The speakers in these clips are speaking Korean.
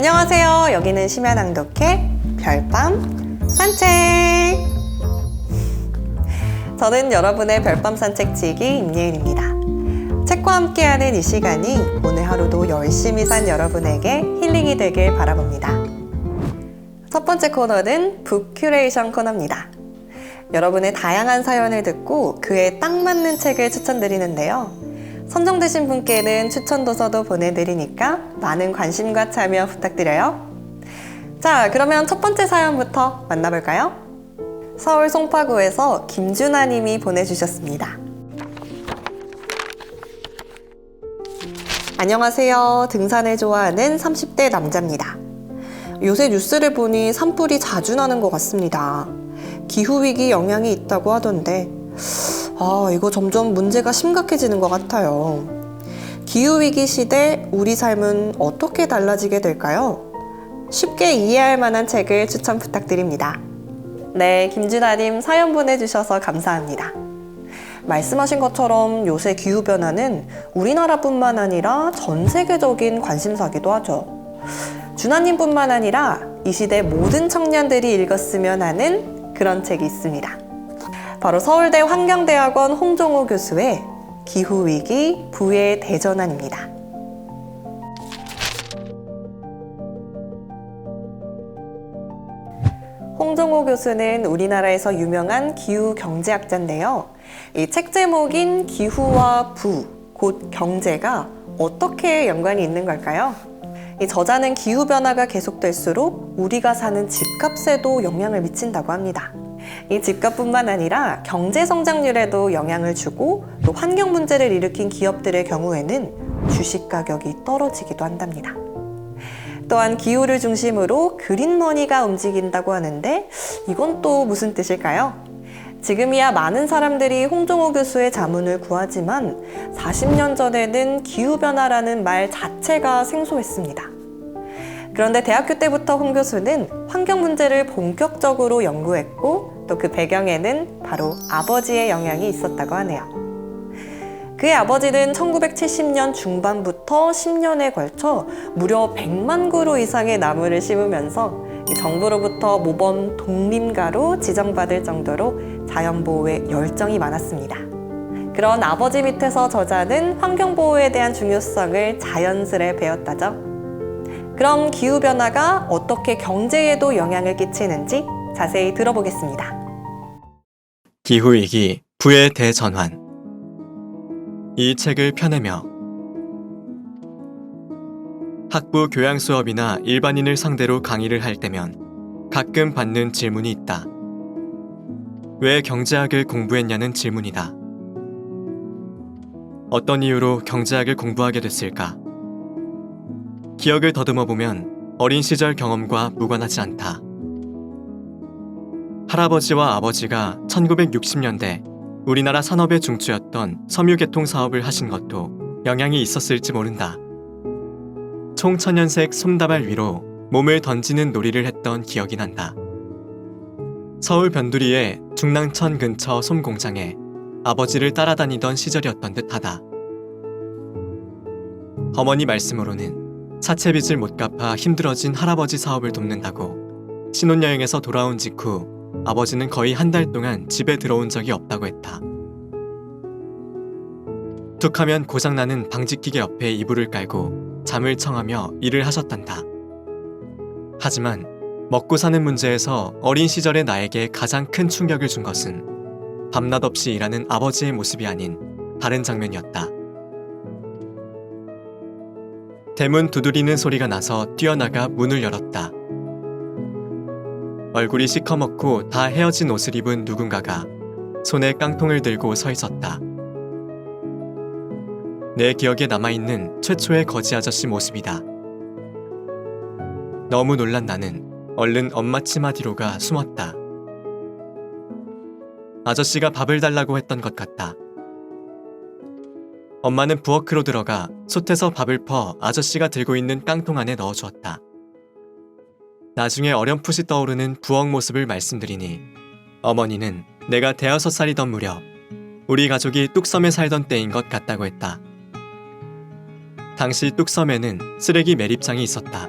안녕하세요. 여기는 심야낭독회 별밤 산책. 저는 여러분의 별밤 산책지기 임예은입니다. 책과 함께하는 이 시간이 오늘 하루도 열심히 산 여러분에게 힐링이 되길 바라봅니다. 첫 번째 코너는 북 큐레이션 코너입니다. 여러분의 다양한 사연을 듣고 그에 딱 맞는 책을 추천드리는데요. 선정되신 분께는 추천 도서도 보내드리니까 많은 관심과 참여 부탁드려요. 자, 그러면 첫 번째 사연부터 만나볼까요? 서울 송파구에서 김준아 님이 보내주셨습니다. 안녕하세요. 등산을 좋아하는 30대 남자입니다. 요새 뉴스를 보니 산불이 자주 나는 것 같습니다. 기후위기 영향이 있다고 하던데 이거 점점 문제가 심각해지는 것 같아요. 기후위기 시대 우리 삶은 어떻게 달라지게 될까요? 쉽게 이해할 만한 책을 추천 부탁드립니다. 네, 김준아님 사연 보내주셔서 감사합니다. 말씀하신 것처럼 요새 기후변화는 우리나라뿐만 아니라 전 세계적인 관심사기도 하죠. 준하님뿐만 아니라 이 시대 모든 청년들이 읽었으면 하는 그런 책이 있습니다. 바로 서울대 환경대학원 홍종호 교수의 기후위기 부의 대전환입니다. 홍종호 교수는 우리나라에서 유명한 기후경제학자인데요. 이 책 제목인 기후와 부, 곧 경제가 어떻게 연관이 있는 걸까요? 이 저자는 기후변화가 계속될수록 우리가 사는 집값에도 영향을 미친다고 합니다. 이 집값뿐만 아니라 경제 성장률에도 영향을 주고 또 환경 문제를 일으킨 기업들의 경우에는 주식 가격이 떨어지기도 한답니다. 또한 기후를 중심으로 그린머니가 움직인다고 하는데 이건 또 무슨 뜻일까요? 지금이야 많은 사람들이 홍종호 교수의 자문을 구하지만 40년 전에는 기후변화라는 말 자체가 생소했습니다. 그런데 대학교 때부터 홍 교수는 환경 문제를 본격적으로 연구했고 또 그 배경에는 바로 아버지의 영향이 있었다고 하네요. 그의 아버지는 1970년 중반부터 10년에 걸쳐 무려 100만 그루 이상의 나무를 심으면서 정부로부터 모범 독림가로 지정받을 정도로 자연보호에 열정이 많았습니다. 그런 아버지 밑에서 저자는 환경보호에 대한 중요성을 자연스레 배웠다죠. 그럼 기후변화가 어떻게 경제에도 영향을 끼치는지 자세히 들어보겠습니다. 기후위기 부의 대전환. 이 책을 펴내며 학부 교양 수업이나 일반인을 상대로 강의를 할 때면 가끔 받는 질문이 있다. 왜 경제학을 공부했냐는 질문이다. 어떤 이유로 경제학을 공부하게 됐을까? 기억을 더듬어 보면 어린 시절 경험과 무관하지 않다. 할아버지와 아버지가 1960년대 우리나라 산업의 중추였던 섬유개통 사업을 하신 것도 영향이 있었을지 모른다. 총천연색 솜다발 위로 몸을 던지는 놀이를 했던 기억이 난다. 서울 변두리의 중랑천 근처 솜공장에 아버지를 따라다니던 시절이었던 듯하다. 어머니 말씀으로는 사채빚을 못 갚아 힘들어진 할아버지 사업을 돕는다고 신혼여행에서 돌아온 직후 아버지는 거의 한 달 동안 집에 들어온 적이 없다고 했다. 툭하면 고장나는 방직기계 옆에 이불을 깔고 잠을 청하며 일을 하셨단다. 하지만 먹고 사는 문제에서 어린 시절의 나에게 가장 큰 충격을 준 것은 밤낮 없이 일하는 아버지의 모습이 아닌 다른 장면이었다. 대문 두드리는 소리가 나서 뛰어나가 문을 열었다. 얼굴이 시커멓고 다 헤어진 옷을 입은 누군가가 손에 깡통을 들고 서 있었다. 내 기억에 남아있는 최초의 거지 아저씨 모습이다. 너무 놀란 나는 얼른 엄마 치마 뒤로 가 숨었다. 아저씨가 밥을 달라고 했던 것 같다. 엄마는 부엌으로 들어가 솥에서 밥을 퍼 아저씨가 들고 있는 깡통 안에 넣어주었다. 나중에 어렴풋이 떠오르는 부엌 모습을 말씀드리니 어머니는 내가 대여섯 살이던 무렵 우리 가족이 뚝섬에 살던 때인 것 같다고 했다. 당시 뚝섬에는 쓰레기 매립장이 있었다.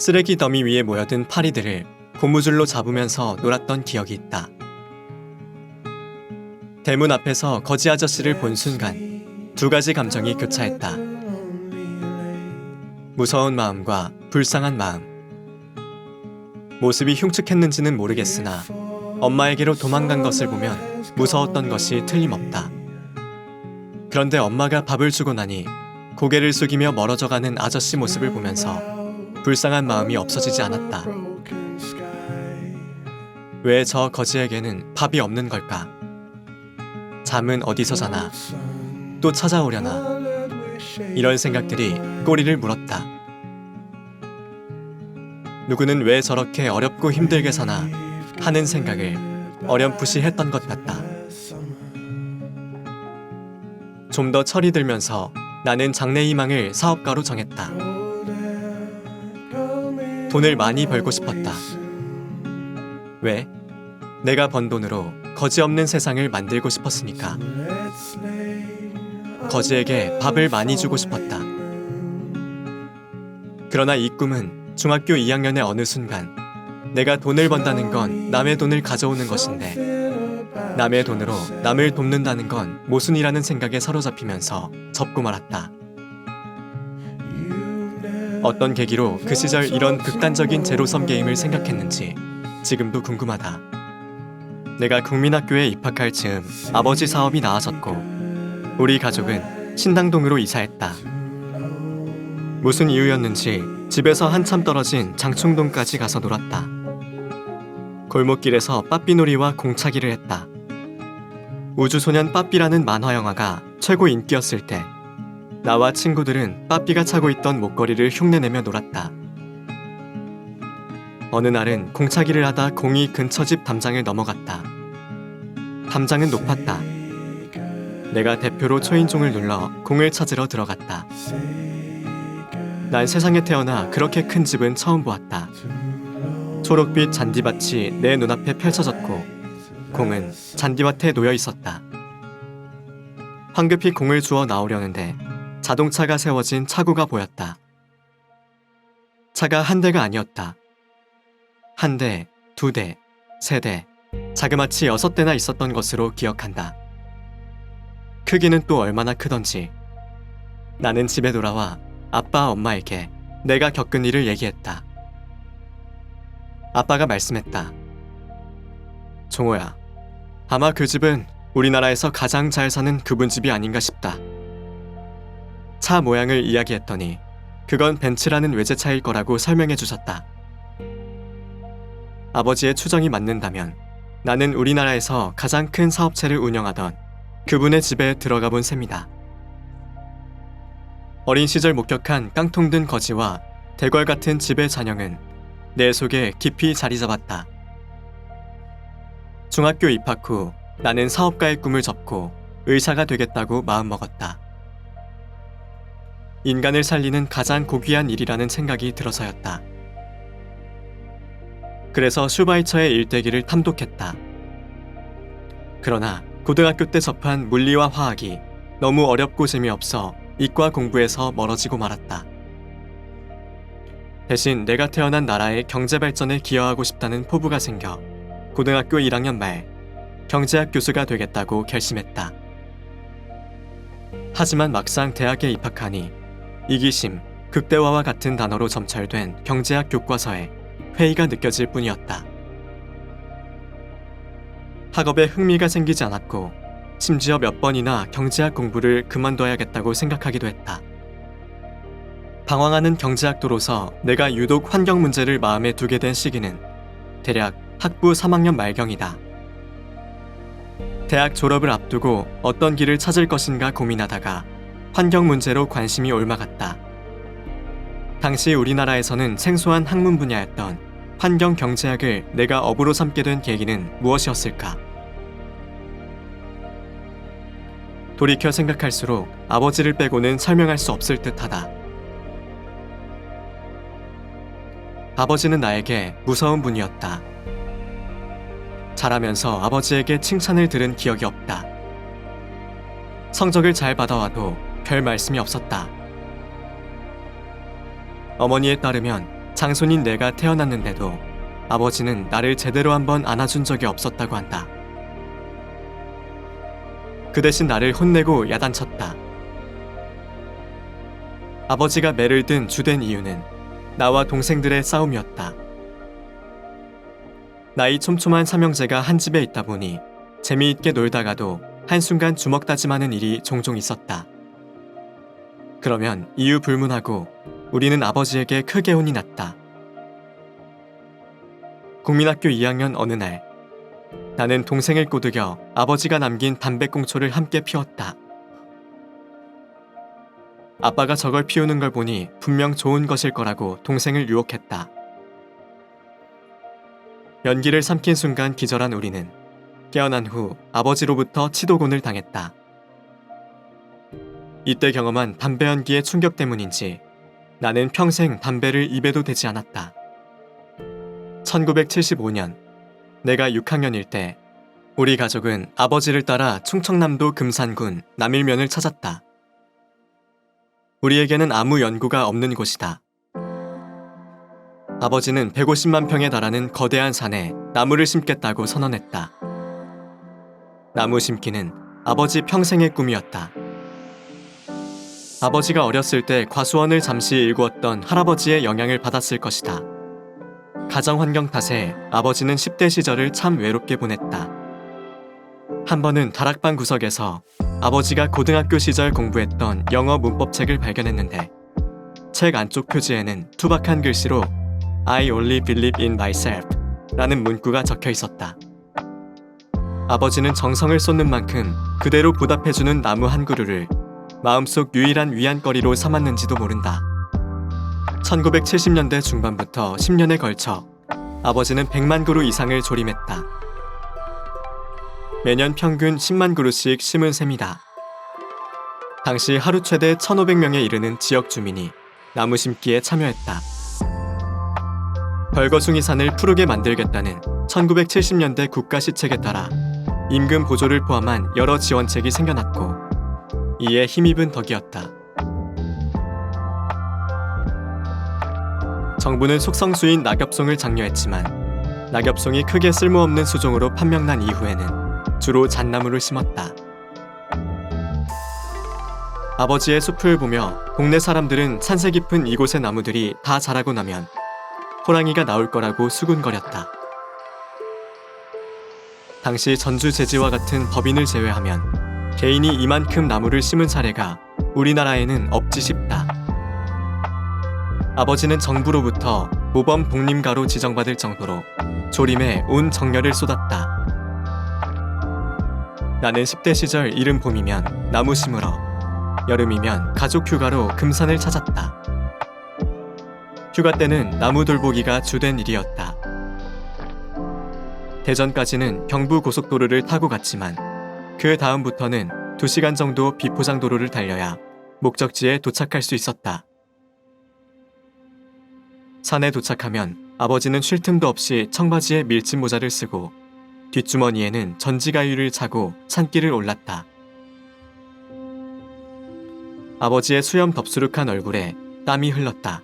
쓰레기 더미 위에 모여든 파리들을 고무줄로 잡으면서 놀았던 기억이 있다. 대문 앞에서 거지 아저씨를 본 순간 두 가지 감정이 교차했다. 무서운 마음과 불쌍한 마음. 모습이 흉측했는지는 모르겠으나 엄마에게로 도망간 것을 보면 무서웠던 것이 틀림없다. 그런데 엄마가 밥을 주고 나니 고개를 숙이며 멀어져가는 아저씨 모습을 보면서 불쌍한 마음이 없어지지 않았다. 왜 저 거지에게는 밥이 없는 걸까? 잠은 어디서 자나? 또 찾아오려나? 이런 생각들이 꼬리를 물었다. 누구는 왜 저렇게 어렵고 힘들게 사나 하는 생각을 어렴풋이 했던 것 같다. 좀 더 철이 들면서 나는 장래희망을 사업가로 정했다. 돈을 많이 벌고 싶었다. 왜? 내가 번 돈으로 거지 없는 세상을 만들고 싶었으니까. 거지에게 밥을 많이 주고 싶었다. 그러나 이 꿈은 중학교 2학년의 어느 순간 내가 돈을 번다는 건 남의 돈을 가져오는 것인데 남의 돈으로 남을 돕는다는 건 모순이라는 생각에 사로잡히면서 접고 말았다. 어떤 계기로 그 시절 이런 극단적인 제로섬 게임을 생각했는지 지금도 궁금하다. 내가 국민학교에 입학할 즈음 아버지 사업이 나아졌고 우리 가족은 신당동으로 이사했다. 무슨 이유였는지 집에서 한참 떨어진 장충동까지 가서 놀았다. 골목길에서 빠삐놀이와 공차기를 했다. 우주소년 빠삐라는 만화 영화가 최고 인기였을 때 나와 친구들은 빠삐가 차고 있던 목걸이를 흉내내며 놀았다. 어느 날은 공차기를 하다 공이 근처 집 담장을 넘어갔다. 담장은 높았다. 내가 대표로 초인종을 눌러 공을 찾으러 들어갔다. 난 세상에 태어나 그렇게 큰 집은 처음 보았다. 초록빛 잔디밭이 내 눈앞에 펼쳐졌고 공은 잔디밭에 놓여 있었다. 황급히 공을 주워 나오려는데 자동차가 세워진 차고가 보였다. 차가 한 대가 아니었다. 한 대, 두 대, 세 대, 자그마치 6대나 있었던 것으로 기억한다. 크기는 또 얼마나 크던지. 나는 집에 돌아와 아빠, 엄마에게 내가 겪은 일을 얘기했다. 아빠가 말씀했다. 종호야, 아마 그 집은 우리나라에서 가장 잘 사는 그분 집이 아닌가 싶다. 차 모양을 이야기했더니 그건 벤츠라는 외제차일 거라고 설명해 주셨다. 아버지의 추정이 맞는다면 나는 우리나라에서 가장 큰 사업체를 운영하던 그분의 집에 들어가 본 셈이다. 어린 시절 목격한 깡통든 거지와 대궐 같은 집의 잔영은 내 속에 깊이 자리 잡았다. 중학교 입학 후 나는 사업가의 꿈을 접고 의사가 되겠다고 마음먹었다. 인간을 살리는 가장 고귀한 일이라는 생각이 들어서였다. 그래서 슈바이처의 일대기를 탐독했다. 그러나 고등학교 때 접한 물리와 화학이 너무 어렵고 재미없어 이과 공부에서 멀어지고 말았다. 대신 내가 태어난 나라의 경제 발전에 기여하고 싶다는 포부가 생겨 고등학교 1학년 말 경제학 교수가 되겠다고 결심했다. 하지만 막상 대학에 입학하니 이기심, 극대화와 같은 단어로 점철된 경제학 교과서에 회의가 느껴질 뿐이었다. 학업에 흥미가 생기지 않았고 심지어 몇 번이나 경제학 공부를 그만둬야겠다고 생각하기도 했다. 방황하는 경제학도로서 내가 유독 환경 문제를 마음에 두게 된 시기는 대략 학부 3학년 말경이다. 대학 졸업을 앞두고 어떤 길을 찾을 것인가 고민하다가 환경 문제로 관심이 옮아갔다. 당시 우리나라에서는 생소한 학문 분야였던 환경 경제학을 내가 업으로 삼게 된 계기는 무엇이었을까? 돌이켜 생각할수록 아버지를 빼고는 설명할 수 없을 듯하다. 아버지는 나에게 무서운 분이었다. 자라면서 아버지에게 칭찬을 들은 기억이 없다. 성적을 잘 받아와도 별 말씀이 없었다. 어머니에 따르면 장손인 내가 태어났는데도 아버지는 나를 제대로 한번 안아준 적이 없었다고 한다. 그 대신 나를 혼내고 야단쳤다. 아버지가 매를 든 주된 이유는 나와 동생들의 싸움이었다. 나이 촘촘한 삼형제가 한 집에 있다 보니 재미있게 놀다가도 한순간 주먹 다짐하는 일이 종종 있었다. 그러면 이유 불문하고 우리는 아버지에게 크게 혼이 났다. 국민학교 2학년 어느 날, 나는 동생을 꼬드겨 아버지가 남긴 담배꽁초를 함께 피웠다. 아빠가 저걸 피우는 걸 보니 분명 좋은 것일 거라고 동생을 유혹했다. 연기를 삼킨 순간 기절한 우리는 깨어난 후 아버지로부터 치도곤을 당했다. 이때 경험한 담배 연기의 충격 때문인지 나는 평생 담배를 입에도 대지 않았다. 1975년, 내가 6학년일 때 우리 가족은 아버지를 따라 충청남도 금산군 남일면을 찾았다. 우리에게는 아무 연고가 없는 곳이다. 아버지는 150만 평에 달하는 거대한 산에 나무를 심겠다고 선언했다. 나무 심기는 아버지 평생의 꿈이었다. 아버지가 어렸을 때 과수원을 잠시 일구었던 할아버지의 영향을 받았을 것이다. 가정 환경 탓에 아버지는 10대 시절을 참 외롭게 보냈다. 한 번은 다락방 구석에서 아버지가 고등학교 시절 공부했던 영어 문법책을 발견했는데 책 안쪽 표지에는 투박한 글씨로 I only believe in myself 라는 문구가 적혀 있었다. 아버지는 정성을 쏟는 만큼 그대로 보답해주는 나무 한 그루를 마음속 유일한 위안거리로 삼았는지도 모른다. 1970년대 중반부터 10년에 걸쳐 아버지는 100만 그루 이상을 조림했다. 매년 평균 10만 그루씩 심은 셈이다. 당시 하루 최대 1,500명에 이르는 지역 주민이 나무 심기에 참여했다. 벌거숭이산을 푸르게 만들겠다는 1970년대 국가시책에 따라 임금 보조를 포함한 여러 지원책이 생겨났고 이에 힘입은 덕이었다. 정부는 속성수인 낙엽송을 장려했지만 낙엽송이 크게 쓸모없는 수종으로 판명난 이후에는 주로 잣나무를 심었다. 아버지의 숲을 보며 동네 사람들은 산세 깊은 이곳의 나무들이 다 자라고 나면 호랑이가 나올 거라고 수군거렸다. 당시 전주 제지와 같은 법인을 제외하면 개인이 이만큼 나무를 심은 사례가 우리나라에는 없지 싶다. 아버지는 정부로부터 모범 복림가로 지정받을 정도로 조림에 온 정열을 쏟았다. 나는 10대 시절 이른 봄이면 나무 심으러, 여름이면 가족 휴가로 금산을 찾았다. 휴가 때는 나무 돌보기가 주된 일이었다. 대전까지는 경부고속도로를 타고 갔지만 그 다음부터는 2시간 정도 비포장도로를 달려야 목적지에 도착할 수 있었다. 산에 도착하면 아버지는 쉴 틈도 없이 청바지에 밀짚 모자를 쓰고 뒷주머니에는 전지가위를 차고 산길을 올랐다. 아버지의 수염 덥수룩한 얼굴에 땀이 흘렀다.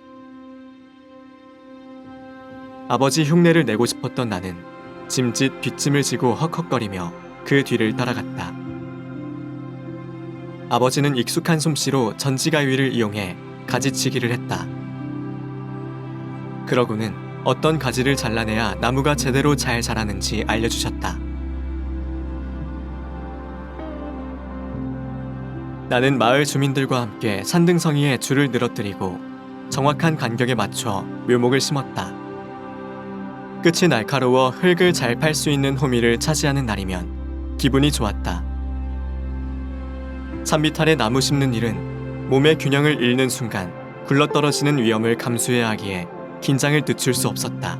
아버지 흉내를 내고 싶었던 나는 짐짓 뒷짐을 지고 헉헉거리며 그 뒤를 따라갔다. 아버지는 익숙한 솜씨로 전지가위를 이용해 가지치기를 했다. 그러고는 어떤 가지를 잘라내야 나무가 제대로 잘 자라는지 알려주셨다. 나는 마을 주민들과 함께 산등성이에 줄을 늘어뜨리고 정확한 간격에 맞춰 묘목을 심었다. 끝이 날카로워 흙을 잘 팔 수 있는 호미를 차지하는 날이면 기분이 좋았다. 산비탈에 나무 심는 일은 몸의 균형을 잃는 순간 굴러떨어지는 위험을 감수해야 하기에 긴장을 늦출 수 없었다.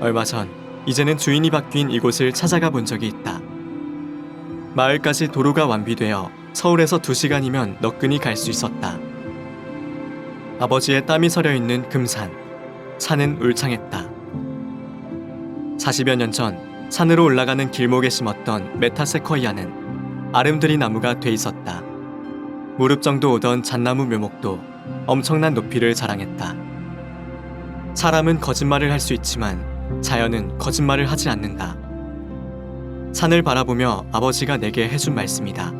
얼마 전 이제는 주인이 바뀐 이곳을 찾아가 본 적이 있다. 마을까지 도로가 완비되어 서울에서 2시간이면 너끈히 갈 수 있었다. 아버지의 땀이 서려 있는 금산. 산은 울창했다. 40여 년 전 산으로 올라가는 길목에 심었던 메타세코이아는 아름드리 나무가 돼 있었다. 무릎 정도 오던 잣나무 묘목도 엄청난 높이를 자랑했다. 사람은 거짓말을 할 수 있지만 자연은 거짓말을 하지 않는다. 산을 바라보며 아버지가 내게 해준 말씀이다.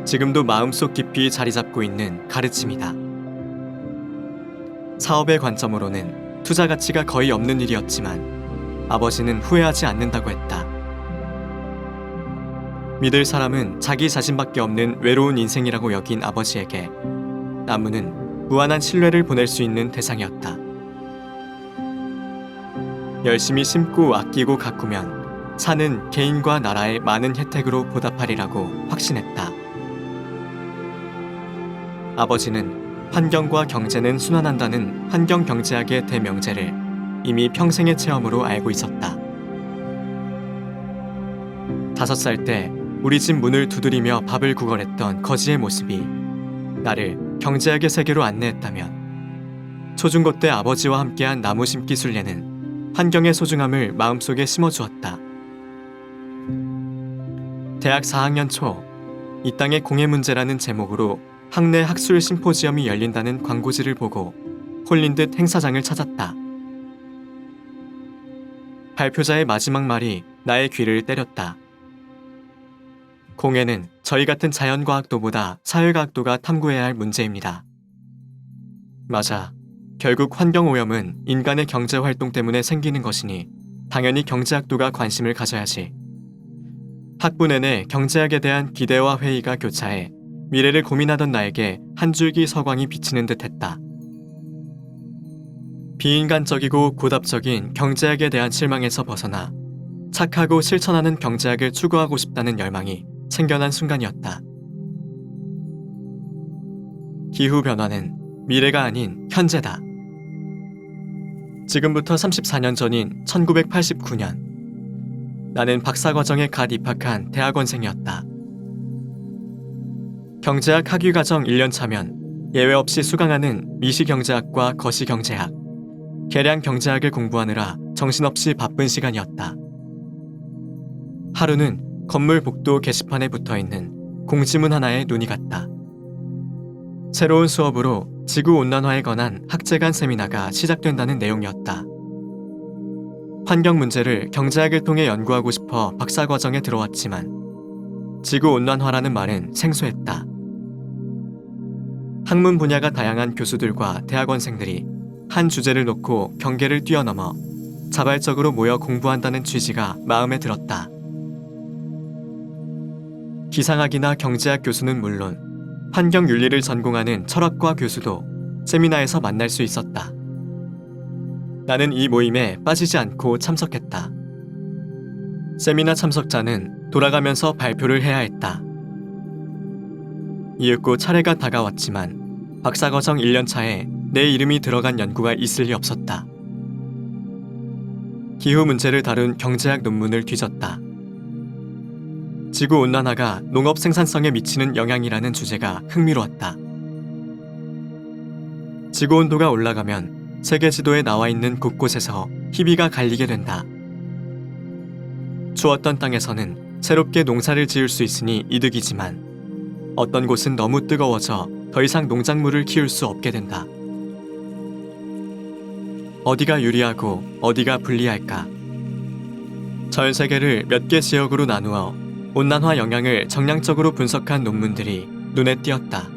지금도 마음속 깊이 자리 잡고 있는 가르침이다. 사업의 관점으로는 투자 가치가 거의 없는 일이었지만 아버지는 후회하지 않는다고 했다. 믿을 사람은 자기 자신밖에 없는 외로운 인생이라고 여긴 아버지에게 나무는 무한한 신뢰를 보낼 수 있는 대상이었다. 열심히 심고 아끼고 가꾸면 산은 개인과 나라의 많은 혜택으로 보답하리라고 확신했다. 아버지는 환경과 경제는 순환한다는 환경경제학의 대명제를 이미 평생의 체험으로 알고 있었다. 5살 때 우리 집 문을 두드리며 밥을 구걸했던 거지의 모습이 나를 경제학의 세계로 안내했다면 초중고 때 아버지와 함께한 나무 심기 순례는 환경의 소중함을 마음속에 심어주었다. 대학 4학년 초, 이 땅의 공해 문제라는 제목으로 학내 학술 심포지엄이 열린다는 광고지를 보고 홀린 듯 행사장을 찾았다. 발표자의 마지막 말이 나의 귀를 때렸다. 공해는 저희 같은 자연과학도보다 사회과학도가 탐구해야 할 문제입니다. 맞아. 결국 환경오염은 인간의 경제활동 때문에 생기는 것이니 당연히 경제학도가 관심을 가져야지. 학부 내내 경제학에 대한 기대와 회의가 교차해 미래를 고민하던 나에게 한 줄기 서광이 비치는 듯했다. 비인간적이고 고답적인 경제학에 대한 실망에서 벗어나 착하고 실천하는 경제학을 추구하고 싶다는 열망이 생겨난 순간이었다. 기후변화는 미래가 아닌 현재다. 지금부터 34년 전인 1989년, 나는 박사과정에 갓 입학한 대학원생이었다. 경제학 학위과정 1년 차면 예외 없이 수강하는 미시경제학과 거시경제학, 계량경제학을 공부하느라 정신없이 바쁜 시간이었다. 하루는 건물 복도 게시판에 붙어있는 공지문 하나에 눈이 갔다. 새로운 수업으로 지구온난화에 관한 학제간 세미나가 시작된다는 내용이었다. 환경 문제를 경제학을 통해 연구하고 싶어 박사과정에 들어왔지만 지구온난화라는 말은 생소했다. 학문 분야가 다양한 교수들과 대학원생들이 한 주제를 놓고 경계를 뛰어넘어 자발적으로 모여 공부한다는 취지가 마음에 들었다. 기상학이나 경제학 교수는 물론 환경윤리를 전공하는 철학과 교수도 세미나에서 만날 수 있었다. 나는 이 모임에 빠지지 않고 참석했다. 세미나 참석자는 돌아가면서 발표를 해야 했다. 이윽고 차례가 다가왔지만 박사과정 1년 차에 내 이름이 들어간 연구가 있을 리 없었다. 기후 문제를 다룬 경제학 논문을 뒤졌다. 지구온난화가 농업 생산성에 미치는 영향이라는 주제가 흥미로웠다. 지구온도가 올라가면 세계 지도에 나와 있는 곳곳에서 희비가 갈리게 된다. 추웠던 땅에서는 새롭게 농사를 지을 수 있으니 이득이지만 어떤 곳은 너무 뜨거워져 더 이상 농작물을 키울 수 없게 된다. 어디가 유리하고 어디가 불리할까? 전 세계를 몇 개 지역으로 나누어 온난화 영향을 정량적으로 분석한 논문들이 눈에 띄었다.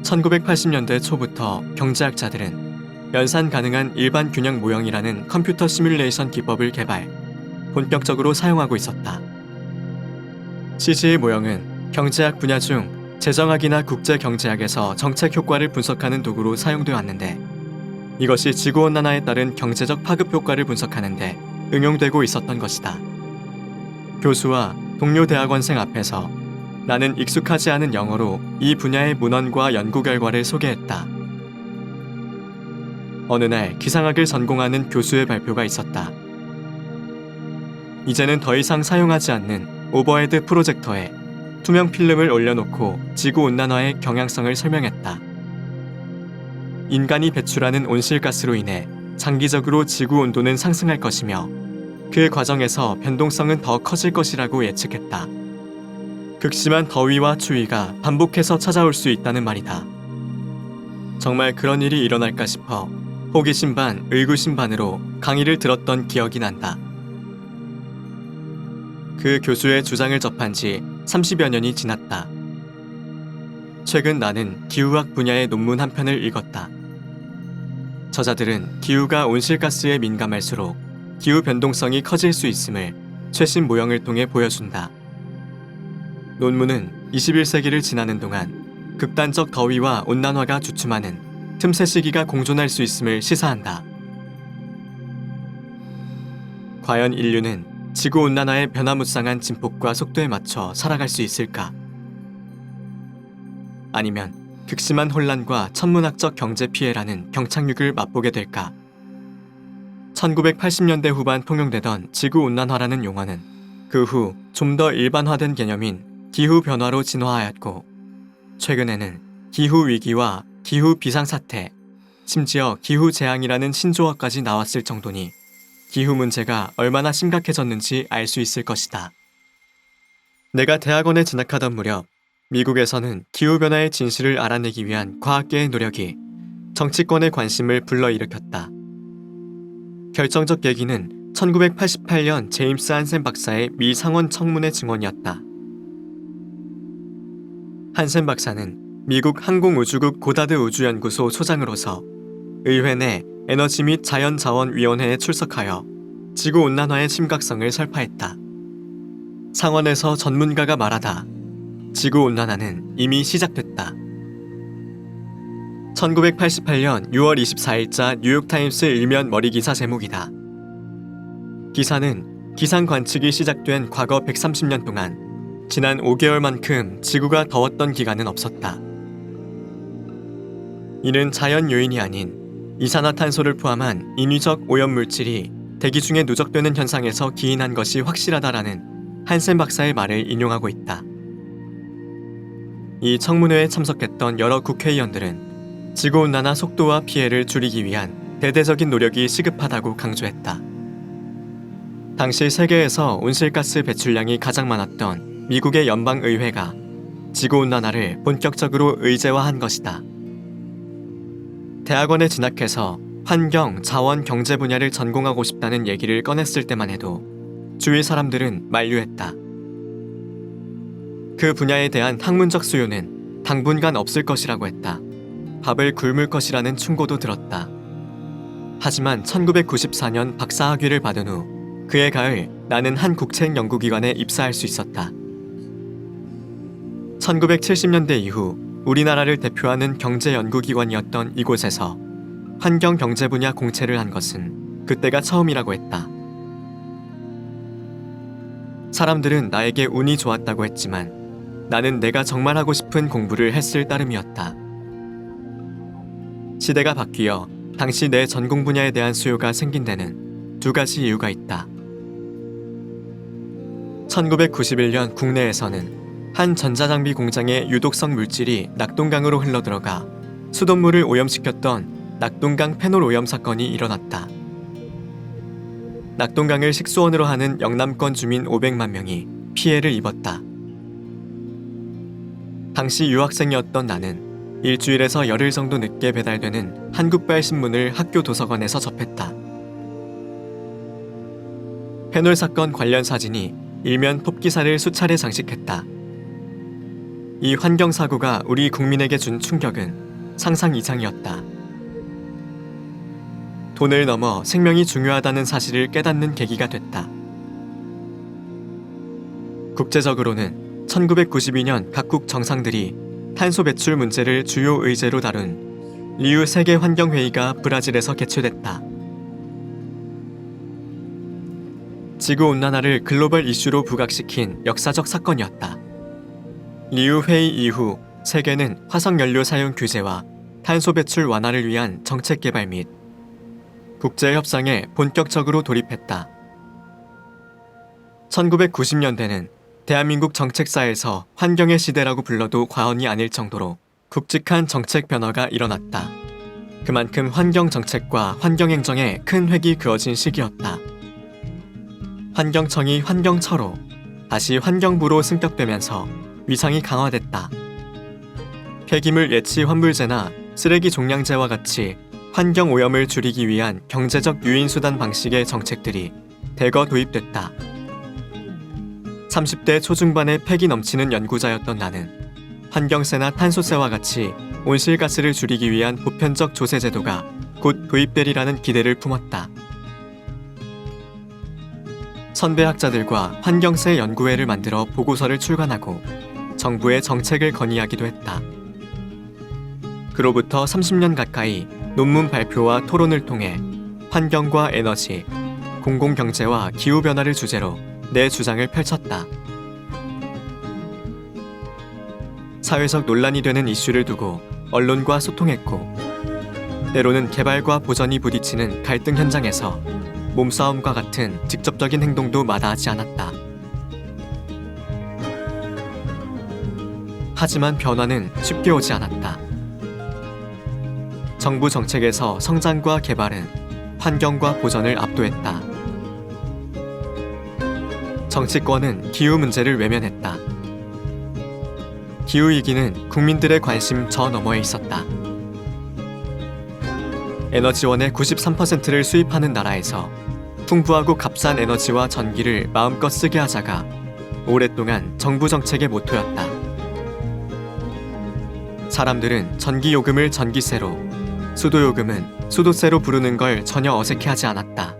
1980년대 초부터 경제학자들은 연산 가능한 일반 균형 모형이라는 컴퓨터 시뮬레이션 기법을 개발, 본격적으로 사용하고 있었다. CG의 모형은 경제학 분야 중 재정학이나 국제경제학에서 정책 효과를 분석하는 도구로 사용되어 왔는데 이것이 지구온난화에 따른 경제적 파급 효과를 분석하는데 응용되고 있었던 것이다. 교수와 동료 대학원생 앞에서 나는 익숙하지 않은 영어로 이 분야의 문헌과 연구 결과를 소개했다. 어느 날 기상학을 전공하는 교수의 발표가 있었다. 이제는 더 이상 사용하지 않는 오버헤드 프로젝터에 투명 필름을 올려놓고 지구온난화의 경향성을 설명했다. 인간이 배출하는 온실가스로 인해 장기적으로 지구 온도는 상승할 것이며 그 과정에서 변동성은 더 커질 것이라고 예측했다. 극심한 더위와 추위가 반복해서 찾아올 수 있다는 말이다. 정말 그런 일이 일어날까 싶어 호기심 반 의구심 반으로 강의를 들었던 기억이 난다. 그 교수의 주장을 접한 지 30여 년이 지났다. 최근 나는 기후학 분야의 논문 한 편을 읽었다. 저자들은 기후가 온실가스에 민감할수록 기후 변동성이 커질 수 있음을 최신 모형을 통해 보여준다. 논문은 21세기를 지나는 동안 극단적 더위와 온난화가 주춤하는 틈새 시기가 공존할 수 있음을 시사한다. 과연 인류는 지구온난화의 변화무쌍한 진폭과 속도에 맞춰 살아갈 수 있을까? 아니면 극심한 혼란과 천문학적 경제 피해라는 경착륙을 맛보게 될까? 1980년대 후반 통용되던 지구온난화라는 용어는 그 후 좀 더 일반화된 개념인 기후변화로 진화하였고, 최근에는 기후위기와 기후비상사태, 심지어 기후재앙이라는 신조어까지 나왔을 정도니 기후 문제가 얼마나 심각해졌는지 알 수 있을 것이다. 내가 대학원에 진학하던 무렵 미국에서는 기후변화의 진실을 알아내기 위한 과학계의 노력이 정치권의 관심을 불러일으켰다. 결정적 계기는 1988년 제임스 한센 박사의 미 상원 청문회 증언이었다. 한센 박사는 미국 항공우주국 고다드 우주연구소 소장으로서 의회 내 에너지 및 자연자원위원회에 출석하여 지구온난화의 심각성을 설파했다. 상원에서 전문가가 말하다 지구온난화는 이미 시작됐다. 1988년 6월 24일자 뉴욕타임스 일면 머리기사 제목이다. 기사는 기상 관측이 시작된 과거 130년 동안 지난 5개월만큼 지구가 더웠던 기간은 없었다. 이는 자연 요인이 아닌 이산화탄소를 포함한 인위적 오염물질이 대기 중에 누적되는 현상에서 기인한 것이 확실하다라는 한센 박사의 말을 인용하고 있다. 이 청문회에 참석했던 여러 국회의원들은 지구온난화 속도와 피해를 줄이기 위한 대대적인 노력이 시급하다고 강조했다. 당시 세계에서 온실가스 배출량이 가장 많았던 미국의 연방의회가 지구온난화를 본격적으로 의제화한 것이다. 대학원에 진학해서 환경, 자원, 경제 분야를 전공하고 싶다는 얘기를 꺼냈을 때만 해도 주위 사람들은 만류했다. 그 분야에 대한 학문적 수요는 당분간 없을 것이라고 했다. 밥을 굶을 것이라는 충고도 들었다. 하지만 1994년 박사학위를 받은 후 그해 가을 나는 한 국책 연구기관에 입사할 수 있었다. 1970년대 이후 우리나라를 대표하는 경제연구기관이었던 이곳에서 환경경제 분야 공채를 한 것은 그때가 처음이라고 했다. 사람들은 나에게 운이 좋았다고 했지만 나는 내가 정말 하고 싶은 공부를 했을 따름이었다. 시대가 바뀌어 당시 내 전공 분야에 대한 수요가 생긴 데는 두 가지 이유가 있다. 1991년 국내에서는 한 전자장비 공장의 유독성 물질이 낙동강으로 흘러들어가 수돗물을 오염시켰던 낙동강 페놀 오염 사건이 일어났다. 낙동강을 식수원으로 하는 영남권 주민 500만 명이 피해를 입었다. 당시 유학생이었던 나는 일주일에서 열흘 정도 늦게 배달되는 한국발 신문을 학교 도서관에서 접했다. 페놀 사건 관련 사진이 일면 톱기사를 수차례 장식했다. 이 환경사고가 우리 국민에게 준 충격은 상상 이상이었다. 돈을 넘어 생명이 중요하다는 사실을 깨닫는 계기가 됐다. 국제적으로는 1992년 각국 정상들이 탄소 배출 문제를 주요 의제로 다룬 리우 세계환경회의가 브라질에서 개최됐다. 지구온난화를 글로벌 이슈로 부각시킨 역사적 사건이었다. 리우 회의 이후 세계는 화석연료 사용 규제와 탄소 배출 완화를 위한 정책 개발 및 국제 협상에 본격적으로 돌입했다. 1990년대는 대한민국 정책사에서 환경의 시대라고 불러도 과언이 아닐 정도로 굵직한 정책 변화가 일어났다. 그만큼 환경정책과 환경행정에 큰 획이 그어진 시기였다. 환경청이 환경처로 다시 환경부로 승격되면서 위상이 강화됐다. 폐기물 예치 환불제나 쓰레기 종량제와 같이 환경 오염을 줄이기 위한 경제적 유인수단 방식의 정책들이 대거 도입됐다. 30대 초중반의 패기 넘치는 연구자였던 나는 환경세나 탄소세와 같이 온실가스를 줄이기 위한 보편적 조세 제도가 곧 도입되리라는 기대를 품었다. 선배 학자들과 환경세 연구회를 만들어 보고서를 출간하고 정부에 정책을 건의하기도 했다. 그로부터 30년 가까이 논문 발표와 토론을 통해 환경과 에너지, 공공경제와 기후변화를 주제로 내 주장을 펼쳤다. 사회적 논란이 되는 이슈를 두고 언론과 소통했고, 때로는 개발과 보전이 부딪히는 갈등 현장에서 몸싸움과 같은 직접적인 행동도 마다하지 않았다. 하지만 변화는 쉽게 오지 않았다. 정부 정책에서 성장과 개발은 환경과 보전을 압도했다. 정치권은 기후 문제를 외면했다. 기후위기는 국민들의 관심 저 너머에 있었다. 에너지원의 93%를 수입하는 나라에서 풍부하고 값싼 에너지와 전기를 마음껏 쓰게 하자가 오랫동안 정부 정책의 모토였다. 사람들은 전기요금을 전기세로, 수도요금은 수도세로 부르는 걸 전혀 어색해하지 않았다.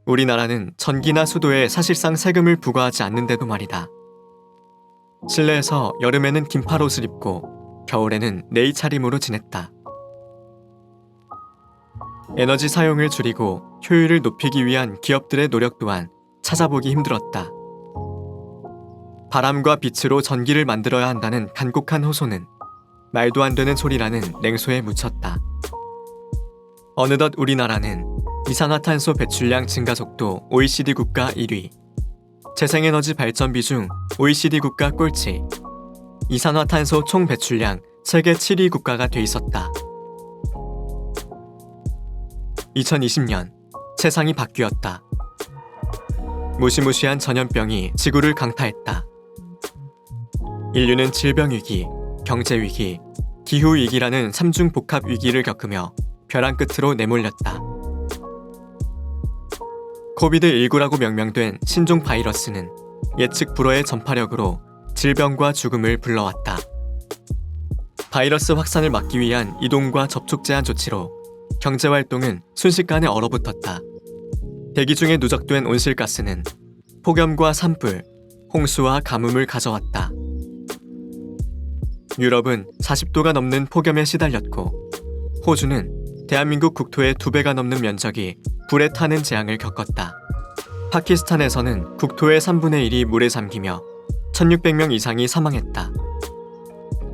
우리나라는 전기나 수도에 사실상 세금을 부과하지 않는데도 말이다. 실내에서 여름에는 긴팔옷을 입고 겨울에는 네이 차림으로 지냈다. 에너지 사용을 줄이고 효율을 높이기 위한 기업들의 노력 또한 찾아보기 힘들었다. 바람과 빛으로 전기를 만들어야 한다는 간곡한 호소는 말도 안 되는 소리라는 냉소에 묻혔다. 어느덧 우리나라는 이산화탄소 배출량 증가 속도 OECD 국가 1위, 재생에너지 발전비 중 OECD 국가 꼴찌, 이산화탄소 총 배출량 세계 7위 국가가 돼 있었다. 2020년 세상이 바뀌었다. 무시무시한 전염병이 지구를 강타했다. 인류는 질병위기, 경제위기, 기후위기라는 3중 복합 위기를 겪으며 벼랑 끝으로 내몰렸다. 코비드19라고 명명된 신종 바이러스는 예측 불허의 전파력으로 질병과 죽음을 불러왔다. 바이러스 확산을 막기 위한 이동과 접촉 제한 조치로 경제활동은 순식간에 얼어붙었다. 대기 중에 누적된 온실가스는 폭염과 산불, 홍수와 가뭄을 가져왔다. 유럽은 40도가 넘는 폭염에 시달렸고, 호주는 대한민국 국토의 2배가 넘는 면적이 불에 타는 재앙을 겪었다. 파키스탄에서는 국토의 3분의 1이 물에 잠기며 1600명 이상이 사망했다.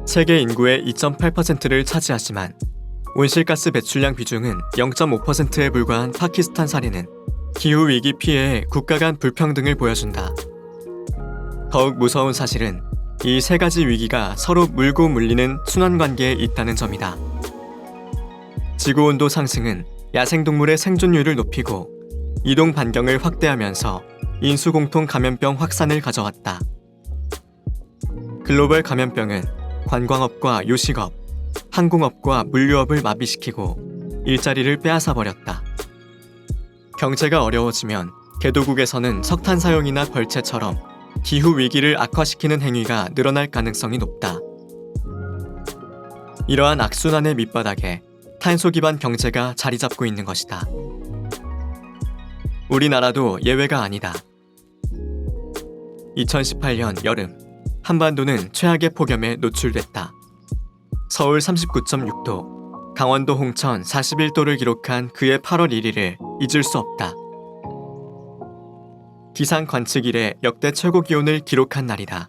세계 인구의 2.8%를 차지하지만 온실가스 배출량 비중은 0.5%에 불과한 파키스탄 사례는 기후위기 피해의 국가 간 불평등을 보여준다. 더욱 무서운 사실은 이 세 가지 위기가 서로 물고 물리는 순환관계에 있다는 점이다. 지구온도 상승은 야생동물의 생존율을 높이고 이동 반경을 확대하면서 인수공통 감염병 확산을 가져왔다. 글로벌 감염병은 관광업과 요식업, 항공업과 물류업을 마비시키고 일자리를 빼앗아버렸다. 경제가 어려워지면 개도국에서는 석탄 사용이나 벌채처럼 기후 위기를 악화시키는 행위가 늘어날 가능성이 높다. 이러한 악순환의 밑바닥에 탄소 기반 경제가 자리 잡고 있는 것이다. 우리나라도 예외가 아니다. 2018년 여름, 한반도는 최악의 폭염에 노출됐다. 서울 39.6도, 강원도 홍천 41도를 기록한 그해 8월 1일을 잊을 수 없다. 기상 관측 이래 역대 최고 기온을 기록한 날이다.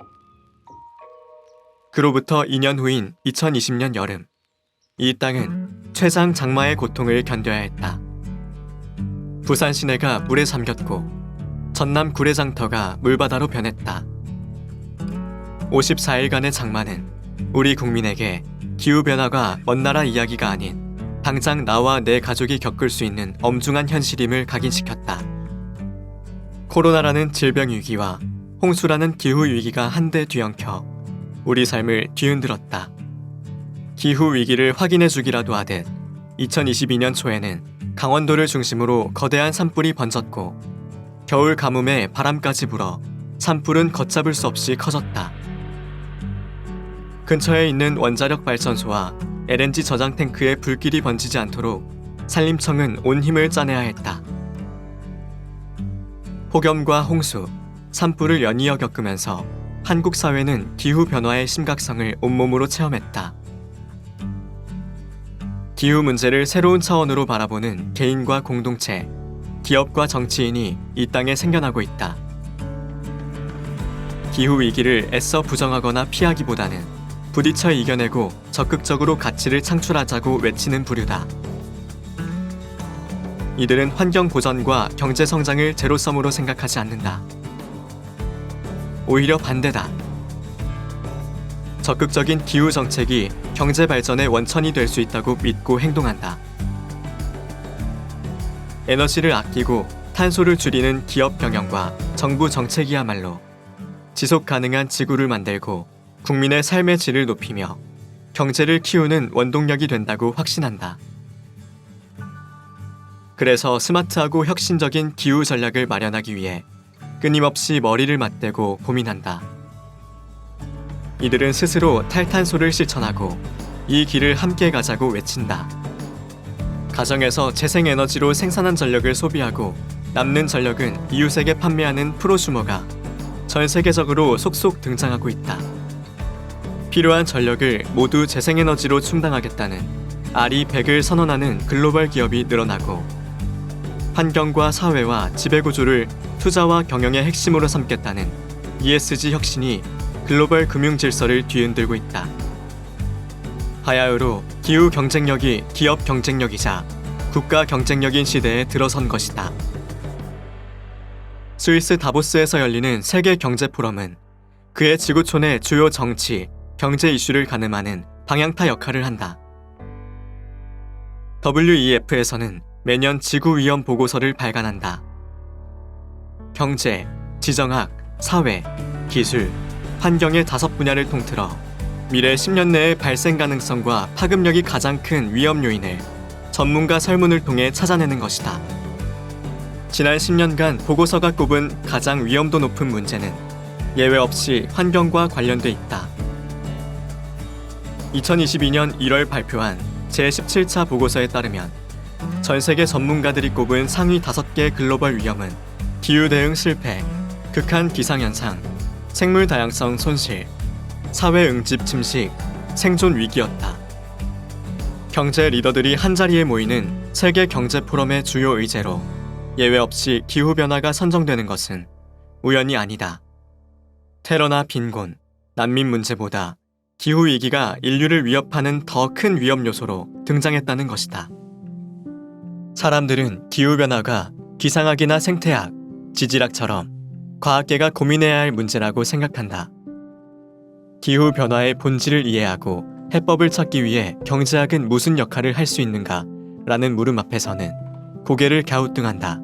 그로부터 2년 후인 2020년 여름, 이 땅은 최장 장마의 고통을 견뎌야 했다. 부산 시내가 물에 잠겼고 전남 구례장터가 물바다로 변했다. 54일간의 장마는 우리 국민에게 기후변화가 먼 나라 이야기가 아닌 당장 나와 내 가족이 겪을 수 있는 엄중한 현실임을 각인시켰다. 코로나라는 질병위기와 홍수라는 기후위기가 한데 뒤엉켜 우리 삶을 뒤흔들었다. 기후 위기를 확인해 주기라도 하듯 2022년 초에는 강원도를 중심으로 거대한 산불이 번졌고 겨울 가뭄에 바람까지 불어 산불은 걷잡을 수 없이 커졌다. 근처에 있는 원자력 발전소와 LNG 저장 탱크에 불길이 번지지 않도록 산림청은 온 힘을 짜내야 했다. 폭염과 홍수, 산불을 연이어 겪으면서 한국 사회는 기후 변화의 심각성을 온몸으로 체험했다. 기후 문제를 새로운 차원으로 바라보는 개인과 공동체, 기업과 정치인이 이 땅에 생겨나고 있다. 기후 위기를 애써 부정하거나 피하기보다는 부딪혀 이겨내고 적극적으로 가치를 창출하자고 외치는 부류다. 이들은 환경 보전과 경제 성장을 제로섬으로 생각하지 않는다. 오히려 반대다. 적극적인 기후 정책이 경제 발전의 원천이 될 수 있다고 믿고 행동한다. 에너지를 아끼고 탄소를 줄이는 기업 경영과 정부 정책이야말로 지속 가능한 지구를 만들고 국민의 삶의 질을 높이며 경제를 키우는 원동력이 된다고 확신한다. 그래서 스마트하고 혁신적인 기후 전략을 마련하기 위해 끊임없이 머리를 맞대고 고민한다. 이들은 스스로 탈탄소를 실천하고 이 길을 함께 가자고 외친다. 가정에서 재생에너지로 생산한 전력을 소비하고 남는 전력은 이웃에게 판매하는 프로슈머가 전 세계적으로 속속 등장하고 있다. 필요한 전력을 모두 재생에너지로 충당하겠다는 RE100을 선언하는 글로벌 기업이 늘어나고 환경과 사회와 지배구조를 투자와 경영의 핵심으로 삼겠다는 ESG 혁신이 글로벌 금융 질서를 뒤흔들고 있다. 하야흐로 기후 경쟁력이 기업 경쟁력이자 국가 경쟁력인 시대에 들어선 것이다. 스위스 다보스에서 열리는 세계 경제 포럼은 그의 지구촌의 주요 정치, 경제 이슈를 가늠하는 방향타 역할을 한다. WEF에서는 매년 지구 위험 보고서를 발간한다. 경제, 지정학, 사회, 기술, 환경의 5분야를 통틀어 미래 10년 내의 발생 가능성과 파급력이 가장 큰 위험 요인을 전문가 설문을 통해 찾아내는 것이다. 지난 10년간 보고서가 꼽은 가장 위험도 높은 문제는 예외 없이 환경과 관련돼 있다. 2022년 1월 발표한 제17차 보고서에 따르면 전 세계 전문가들이 꼽은 상위 5개 글로벌 위험은 기후대응 실패, 극한 기상현상, 생물 다양성 손실, 사회 응집 침식, 생존 위기였다. 경제 리더들이 한자리에 모이는 세계 경제 포럼의 주요 의제로 예외 없이 기후변화가 선정되는 것은 우연이 아니다. 테러나 빈곤, 난민 문제보다 기후위기가 인류를 위협하는 더 큰 위험 요소로 등장했다는 것이다. 사람들은 기후변화가 기상학이나 생태학, 지질학처럼 과학계가 고민해야 할 문제라고 생각한다. 기후변화의 본질을 이해하고 해법을 찾기 위해 경제학은 무슨 역할을 할 수 있는가? 라는 물음 앞에서는 고개를 갸우뚱한다.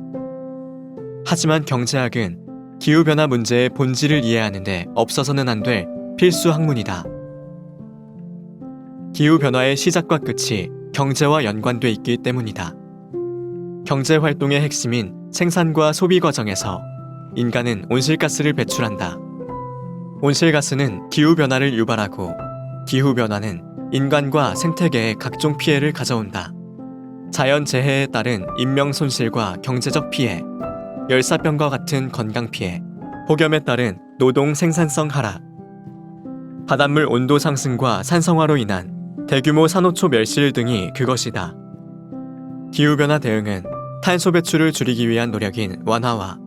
하지만 경제학은 기후변화 문제의 본질을 이해하는데 없어서는 안 될 필수 학문이다. 기후변화의 시작과 끝이 경제와 연관돼 있기 때문이다. 경제활동의 핵심인 생산과 소비 과정에서 인간은 온실가스를 배출한다. 온실가스는 기후변화를 유발하고 기후변화는 인간과 생태계에 각종 피해를 가져온다. 자연재해에 따른 인명손실과 경제적 피해, 열사병과 같은 건강피해, 폭염에 따른 노동 생산성 하락, 바닷물 온도 상승과 산성화로 인한 대규모 산호초 멸실 등이 그것이다. 기후변화 대응은 탄소 배출을 줄이기 위한 노력인 완화와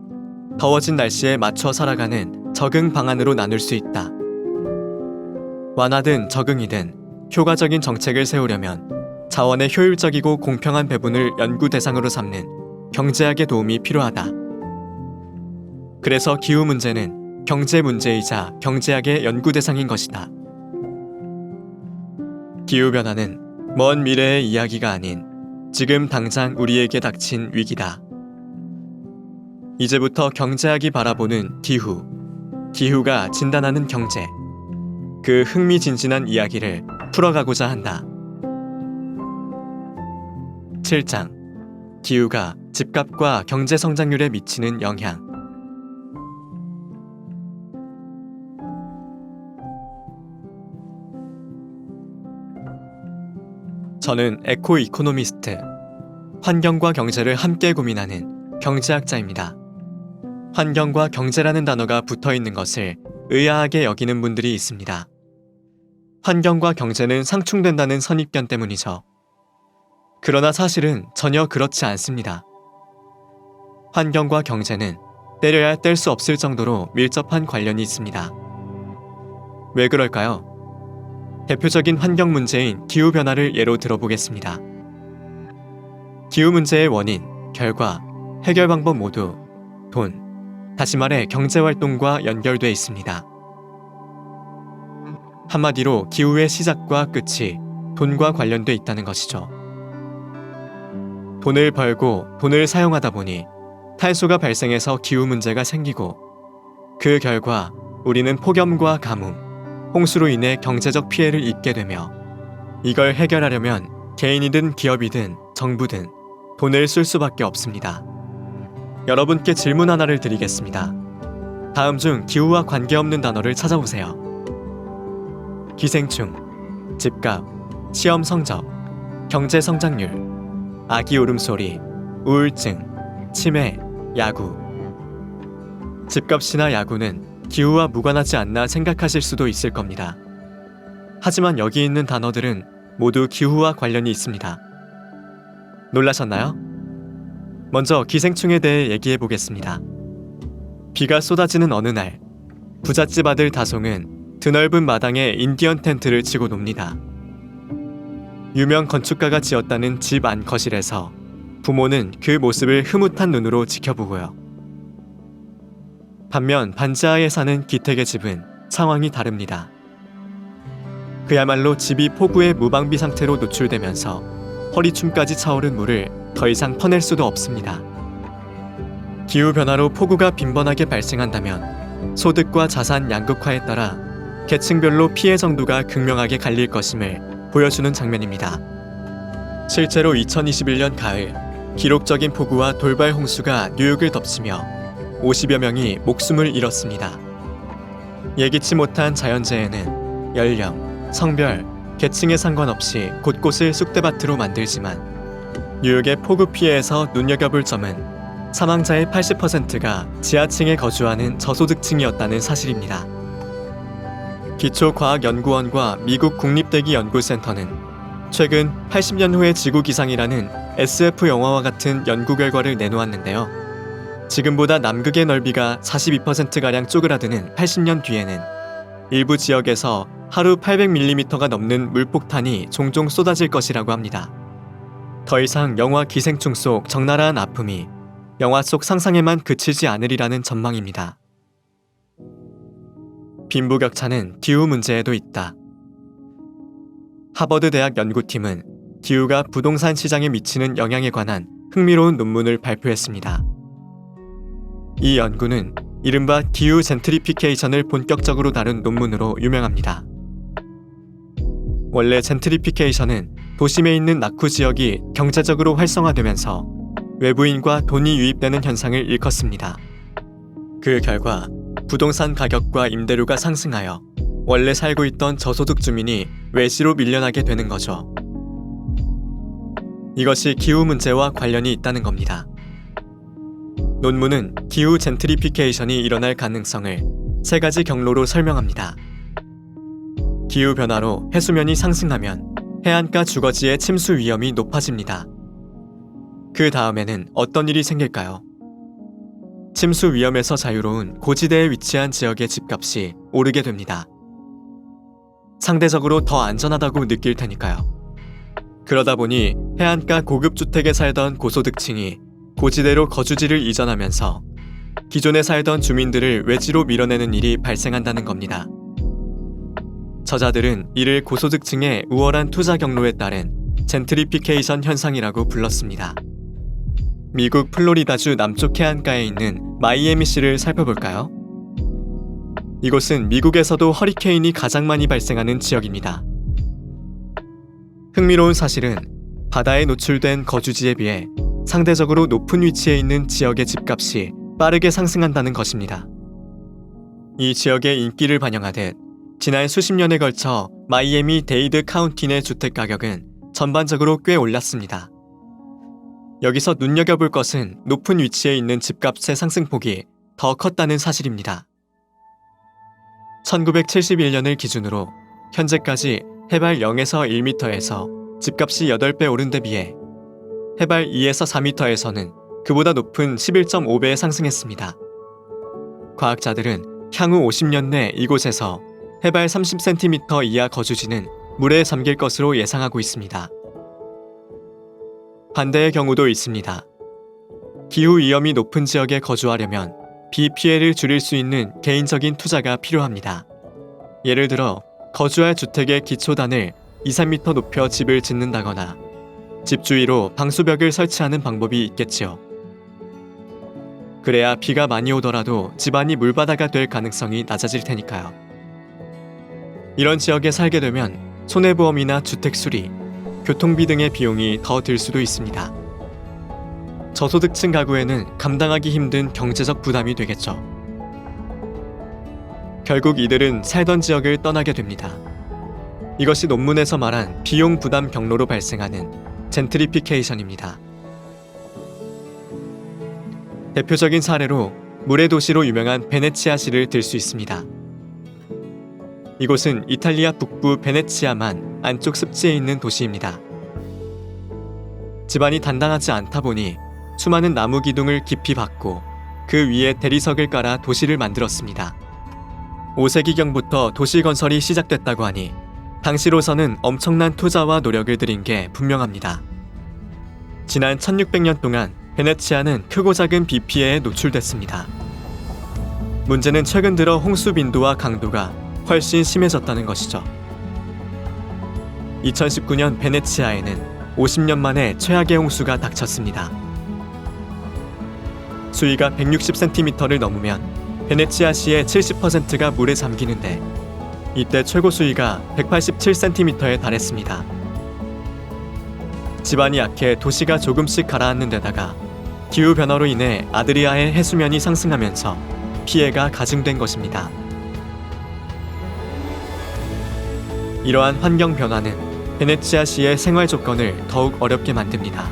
더워진 날씨에 맞춰 살아가는 적응 방안으로 나눌 수 있다. 완화든 적응이든 효과적인 정책을 세우려면 자원의 효율적이고 공평한 배분을 연구 대상으로 삼는 경제학의 도움이 필요하다. 그래서 기후 문제는 경제 문제이자 경제학의 연구 대상인 것이다. 기후변화는 먼 미래의 이야기가 아닌 지금 당장 우리에게 닥친 위기다. 이제부터 경제학이 바라보는 기후, 기후가 진단하는 경제, 그 흥미진진한 이야기를 풀어가고자 한다. 7장 기후가 집값과 경제 성장률에 미치는 영향. 저는 에코 이코노미스트, 환경과 경제를 함께 고민하는 경제학자입니다. 환경과 경제라는 단어가 붙어 있는 것을 의아하게 여기는 분들이 있습니다. 환경과 경제는 상충된다는 선입견 때문이죠. 그러나 사실은 전혀 그렇지 않습니다. 환경과 경제는 때려야 뗄 수 없을 정도로 밀접한 관련이 있습니다. 왜 그럴까요? 대표적인 환경 문제인 기후변화를 예로 들어보겠습니다. 기후 문제의 원인, 결과, 해결 방법 모두 돈, 다시 말해 경제활동과 연결돼 있습니다. 한마디로 기후의 시작과 끝이 돈과 관련돼 있다는 것이죠. 돈을 벌고 돈을 사용하다 보니 탄소가 발생해서 기후 문제가 생기고 그 결과 우리는 폭염과 가뭄, 홍수로 인해 경제적 피해를 입게 되며 이걸 해결하려면 개인이든 기업이든 정부든 돈을 쓸 수밖에 없습니다. 여러분께 질문 하나를 드리겠습니다. 다음 중 기후와 관계없는 단어를 찾아보세요. 기생충, 집값, 시험 성적, 경제 성장률, 아기 울음소리, 우울증, 치매, 야구. 집값이나 야구는 기후와 무관하지 않나 생각하실 수도 있을 겁니다. 하지만 여기 있는 단어들은 모두 기후와 관련이 있습니다. 놀라셨나요? 먼저 기생충에 대해 얘기해 보겠습니다. 비가 쏟아지는 어느 날, 부잣집 아들 다송은 드넓은 마당에 인디언 텐트를 치고 놉니다. 유명 건축가가 지었다는 집 안 거실에서 부모는 그 모습을 흐뭇한 눈으로 지켜보고요. 반면 반지하에 사는 기택의 집은 상황이 다릅니다. 그야말로 집이 폭우의 무방비 상태로 노출되면서 허리춤까지 차오른 물을 더 이상 퍼낼 수도 없습니다. 기후변화로 폭우가 빈번하게 발생한다면 소득과 자산 양극화에 따라 계층별로 피해 정도가 극명하게 갈릴 것임을 보여주는 장면입니다. 실제로 2021년 가을, 기록적인 폭우와 돌발 홍수가 뉴욕을 덮치며 50여 명이 목숨을 잃었습니다. 예기치 못한 자연재해는 연령, 성별, 계층에 상관없이 곳곳을 쑥대밭으로 만들지만 뉴욕의 폭우 피해에서 눈여겨볼 점은 사망자의 80%가 지하층에 거주하는 저소득층이었다는 사실입니다. 기초과학연구원과 미국 국립대기연구센터는 최근 80년 후의 지구 기상이라는 SF 영화와 같은 연구 결과를 내놓았는데요. 지금보다 남극의 넓이가 42%가량 쪼그라드는 80년 뒤에는 일부 지역에서 하루 800mm가 넘는 물폭탄이 종종 쏟아질 것이라고 합니다. 더 이상 영화 기생충 속 적나라한 아픔이 영화 속 상상에만 그치지 않으리라는 전망입니다. 빈부격차는 기후 문제에도 있다. 하버드 대학 연구팀은 기후가 부동산 시장에 미치는 영향에 관한 흥미로운 논문을 발표했습니다. 이 연구는 이른바 기후 젠트리피케이션을 본격적으로 다룬 논문으로 유명합니다. 원래 젠트리피케이션은 도심에 있는 낙후 지역이 경제적으로 활성화되면서 외부인과 돈이 유입되는 현상을 일컫습니다. 그 결과 부동산 가격과 임대료가 상승하여 원래 살고 있던 저소득 주민이 외지로 밀려나게 되는 거죠. 이것이 기후 문제와 관련이 있다는 겁니다. 논문은 기후 젠트리피케이션이 일어날 가능성을 3가지 경로로 설명합니다. 기후변화로 해수면이 상승하면 해안가 주거지의 침수 위험이 높아집니다. 그 다음에는 어떤 일이 생길까요? 침수 위험에서 자유로운 고지대에 위치한 지역의 집값이 오르게 됩니다. 상대적으로 더 안전하다고 느낄 테니까요. 그러다 보니 해안가 고급 주택에 살던 고소득층이 고지대로 거주지를 이전하면서 기존에 살던 주민들을 외지로 밀어내는 일이 발생한다는 겁니다. 저자들은 이를 고소득층의 우월한 투자 경로에 따른 젠트리피케이션 현상이라고 불렀습니다. 미국 플로리다주 남쪽 해안가에 있는 마이애미시를 살펴볼까요? 이곳은 미국에서도 허리케인이 가장 많이 발생하는 지역입니다. 흥미로운 사실은 바다에 노출된 거주지에 비해 상대적으로 높은 위치에 있는 지역의 집값이 빠르게 상승한다는 것입니다. 이 지역의 인기를 반영하듯 지난 수십 년에 걸쳐 마이애미 데이드 카운티 내 주택 가격은 전반적으로 꽤 올랐습니다. 여기서 눈여겨볼 것은 높은 위치에 있는 집값의 상승폭이 더 컸다는 사실입니다. 1971년을 기준으로 현재까지 해발 0에서 1m에서 집값이 8배 오른 데 비해 해발 2에서 4m에서는 그보다 높은 11.5배에 상승했습니다. 과학자들은 향후 50년 내 이곳에서 해발 30cm 이하 거주지는 물에 잠길 것으로 예상하고 있습니다. 반대의 경우도 있습니다. 기후 위험이 높은 지역에 거주하려면 비 피해를 줄일 수 있는 개인적인 투자가 필요합니다. 예를 들어 거주할 주택의 기초단을 2, 3m 높여 집을 짓는다거나 집 주위로 방수벽을 설치하는 방법이 있겠지요. 그래야 비가 많이 오더라도 집안이 물바다가 될 가능성이 낮아질 테니까요. 이런 지역에 살게 되면 손해보험이나 주택 수리, 교통비 등의 비용이 더 들 수도 있습니다. 저소득층 가구에는 감당하기 힘든 경제적 부담이 되겠죠. 결국 이들은 살던 지역을 떠나게 됩니다. 이것이 논문에서 말한 비용 부담 경로로 발생하는 젠트리피케이션입니다. 대표적인 사례로 물의 도시로 유명한 베네치아시를 들 수 있습니다. 이곳은 이탈리아 북부 베네치아만 안쪽 습지에 있는 도시입니다. 지반이 단단하지 않다 보니 수많은 나무 기둥을 깊이 박고 그 위에 대리석을 깔아 도시를 만들었습니다. 5세기경부터 도시 건설이 시작됐다고 하니 당시로서는 엄청난 투자와 노력을 들인 게 분명합니다. 지난 1600년 동안 베네치아는 크고 작은 비 피해에 노출됐습니다. 문제는 최근 들어 홍수 빈도와 강도가 훨씬 심해졌다는 것이죠. 2019년 베네치아에는 50년 만에 최악의 홍수가 닥쳤습니다. 수위가 160cm를 넘으면 베네치아시의 70%가 물에 잠기는데 이때 최고 수위가 187cm에 달했습니다. 지반이 약해 도시가 조금씩 가라앉는 데다가 기후변화로 인해 아드리아의 해수면이 상승하면서 피해가 가중된 것입니다. 이러한 환경 변화는 베네치아시의 생활 조건을 더욱 어렵게 만듭니다.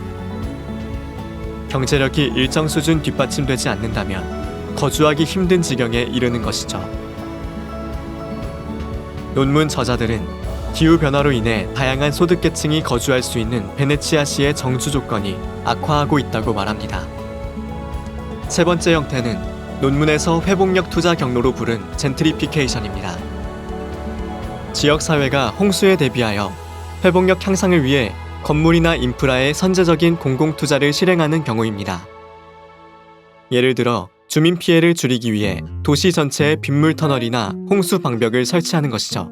경제력이 일정 수준 뒷받침되지 않는다면 거주하기 힘든 지경에 이르는 것이죠. 논문 저자들은 기후변화로 인해 다양한 소득계층이 거주할 수 있는 베네치아시의 정주 조건이 악화하고 있다고 말합니다. 세 번째 형태는 논문에서 회복력 투자 경로로 부른 젠트리피케이션입니다. 지역사회가 홍수에 대비하여 회복력 향상을 위해 건물이나 인프라에 선제적인 공공투자를 실행하는 경우입니다. 예를 들어 주민 피해를 줄이기 위해 도시 전체에 빗물 터널이나 홍수 방벽을 설치하는 것이죠.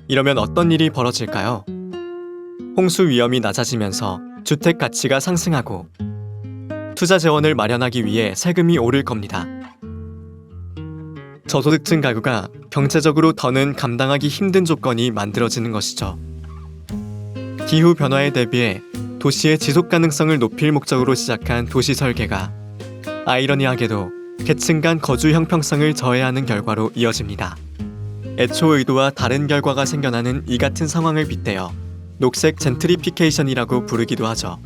이러면 어떤 일이 벌어질까요? 홍수 위험이 낮아지면서 주택 가치가 상승하고 투자 재원을 마련하기 위해 세금이 오를 겁니다. 저소득층 가구가 경제적으로 더는 감당하기 힘든 조건이 만들어지는 것이죠. 기후 변화에 대비해 도시의 지속 가능성을 높일 목적으로 시작한 도시 설계가 아이러니하게도 계층 간 거주 형평성을 저해하는 결과로 이어집니다. 애초 의도와 다른 결과가 생겨나는 이 같은 상황을 빗대어 녹색 젠트리피케이션이라고 부르기도 하죠.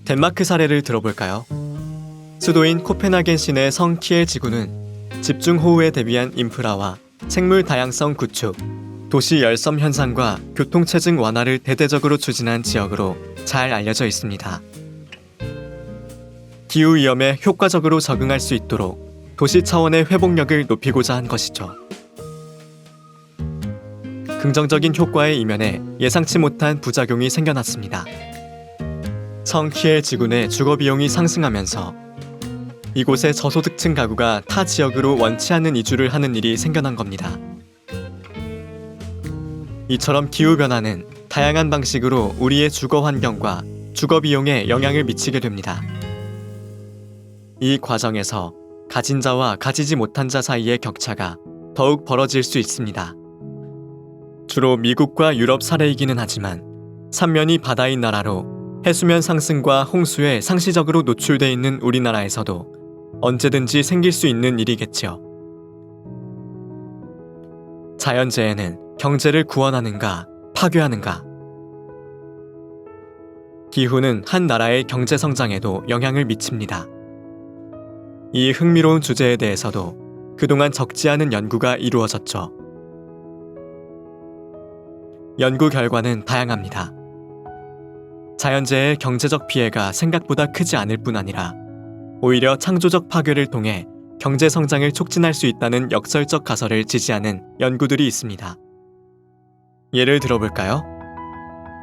덴마크 사례를 들어볼까요? 수도인 코펜하겐 시내 성 키엘 지구는 집중호우에 대비한 인프라와 생물 다양성 구축, 도시 열섬 현상과 교통체증 완화를 대대적으로 추진한 지역으로 잘 알려져 있습니다. 기후위험에 효과적으로 적응할 수 있도록 도시 차원의 회복력을 높이고자 한 것이죠. 긍정적인 효과의 이면에 예상치 못한 부작용이 생겨났습니다. 성 키엘 지구 내 주거비용이 상승하면서 이곳의 저소득층 가구가 타 지역으로 원치 않는 이주를 하는 일이 생겨난 겁니다. 이처럼 기후변화는 다양한 방식으로 우리의 주거 환경과 주거 비용에 영향을 미치게 됩니다. 이 과정에서 가진 자와 가지지 못한 자 사이의 격차가 더욱 벌어질 수 있습니다. 주로 미국과 유럽 사례이기는 하지만 삼면이 바다인 나라로 해수면 상승과 홍수에 상시적으로 노출돼 있는 우리나라에서도 언제든지 생길 수 있는 일이겠지요. 자연재해는 경제를 구원하는가, 파괴하는가? 기후는 한 나라의 경제 성장에도 영향을 미칩니다. 이 흥미로운 주제에 대해서도 그동안 적지 않은 연구가 이루어졌죠. 연구 결과는 다양합니다. 자연재해의 경제적 피해가 생각보다 크지 않을 뿐 아니라 오히려 창조적 파괴를 통해 경제 성장을 촉진할 수 있다는 역설적 가설을 지지하는 연구들이 있습니다. 예를 들어볼까요?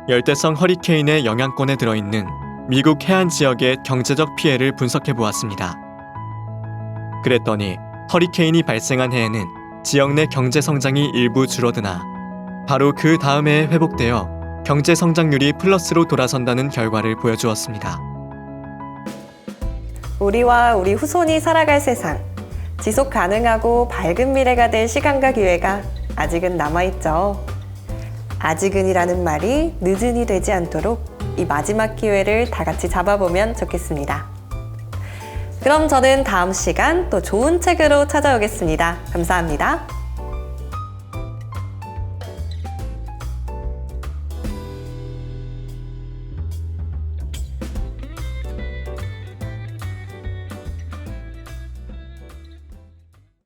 열대성 허리케인의 영향권에 들어있는 미국 해안 지역의 경제적 피해를 분석해 보았습니다. 그랬더니 허리케인이 발생한 해에는 지역 내 경제 성장이 일부 줄어드나 바로 그 다음 해에 회복되어 경제 성장률이 플러스로 돌아선다는 결과를 보여주었습니다. 우리와 우리 후손이 살아갈 세상, 지속 가능하고 밝은 미래가 될 시간과 기회가 아직은 남아있죠. 아직은이라는 말이 늦은이 되지 않도록 이 마지막 기회를 다 같이 잡아보면 좋겠습니다. 그럼 저는 다음 시간 또 좋은 책으로 찾아오겠습니다. 감사합니다.